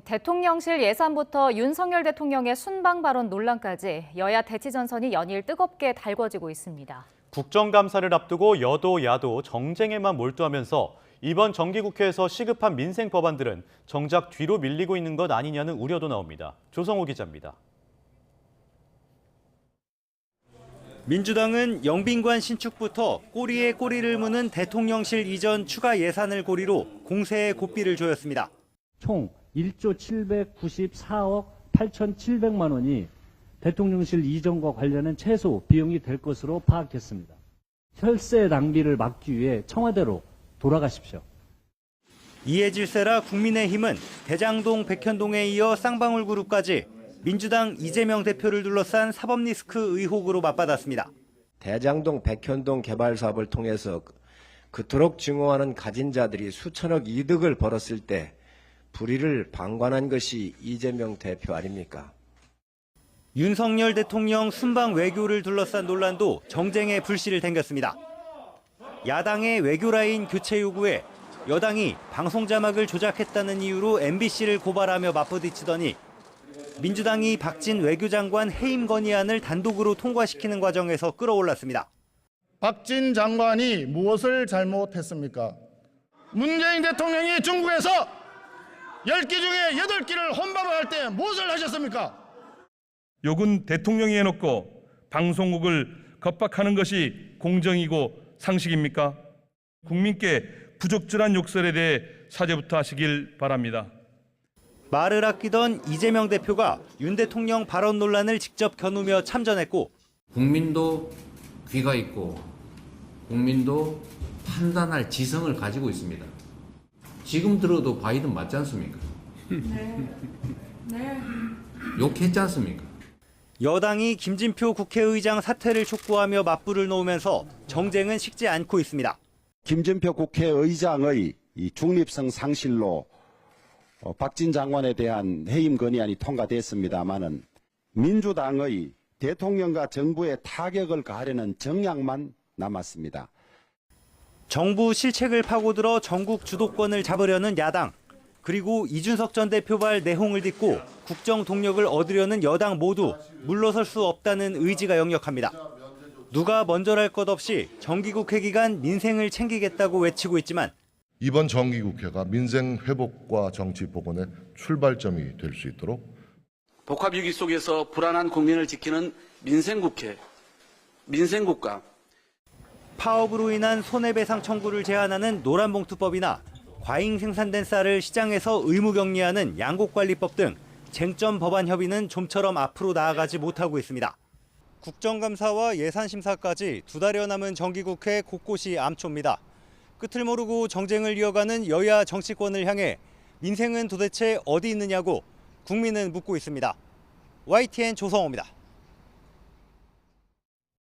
대통령실 예산부터 윤석열 대통령의 순방 발언 논란까지 여야 대치전선이 연일 뜨겁게 달궈지고 있습니다. 국정감사를 앞두고 여도 야도 정쟁에만 몰두하면서 이번 정기국회에서 시급한 민생 법안들은 정작 뒤로 밀리고 있는 것 아니냐는 우려도 나옵니다. 조성호 기자입니다. 민주당은 영빈관 신축부터 꼬리에 꼬리를 무는 대통령실 이전 추가 예산을 고리로 공세에 고삐를 조였습니다. 총 1조 794억 8,700만 원이 대통령실 이전과 관련한 최소 비용이 될 것으로 파악했습니다. 혈세 낭비를 막기 위해 청와대로 돌아가십시오. 이해 질세라 국민의힘은 대장동, 백현동에 이어 쌍방울 그룹까지 민주당 이재명 대표를 둘러싼 사법 리스크 의혹으로 맞받았습니다. 대장동, 백현동 개발 사업을 통해서 그토록 증오하는 가진 자들이 수천억 이득을 벌었을 때 불의를 방관한 것이 이재명 대표 아닙니까? 윤석열 대통령 순방 외교를 둘러싼 논란도 정쟁의 불씨를 댕겼습니다. 야당의 외교 라인 교체 요구에 여당이 방송 자막을 조작했다는 이유로 MBC를 고발하며 맞부딪히더니 민주당이 박진 외교장관 해임 건의안을 단독으로 통과시키는 과정에서 끌어올랐습니다. 박진 장관이 무엇을 잘못했습니까? 문재인 대통령이 중국에서 10기 중에 8기를 혼밥할 때 무엇을 하셨습니까? 욕은 대통령이 해놓고 방송국을 겁박하는 것이 공정이고 상식입니까? 국민께 부적절한 욕설에 대해 사죄부터 하시길 바랍니다. 말을 아끼던 이재명 대표가 윤 대통령 발언 논란을 직접 겨누며 참전했고 국민도 귀가 있고 국민도 판단할 지성을 가지고 있습니다. 지금 들어도 바이든 맞지 않습니까? 네. 욕했지 않습니까? 여당이 김진표 국회의장 사퇴를 촉구하며 맞불을 놓으면서 정쟁은 식지 않고 있습니다. 김진표 국회의장의 이 중립성 상실로 박진 장관에 대한 해임 건의안이 통과됐습니다마는 민주당의 대통령과 정부에 타격을 가하려는 정략만 남았습니다. 정부 실책을 파고들어 전국 주도권을 잡으려는 야당, 그리고 이준석 전 대표발 내홍을 딛고 국정 동력을 얻으려는 여당 모두 물러설 수 없다는 의지가 역력합니다. 누가 먼저랄 것 없이 정기국회 기간 민생을 챙기겠다고 외치고 있지만 이번 정기국회가 민생 회복과 정치 복원의 출발점이 될 수 있도록 복합 위기 속에서 불안한 국민을 지키는 민생국회, 민생국가, 파업으로 인한 손해배상 청구를 제한하는 노란봉투법이나 과잉 생산된 쌀을 시장에서 의무격리하는 양곡관리법 등 쟁점 법안 협의는 좀처럼 앞으로 나아가지 못하고 있습니다. 국정감사와 예산심사까지 2달여 남은 정기국회 곳곳이 암초입니다. 끝을 모르고 정쟁을 이어가는 여야 정치권을 향해 민생은 도대체 어디 있느냐고 국민은 묻고 있습니다. YTN 조성호입니다.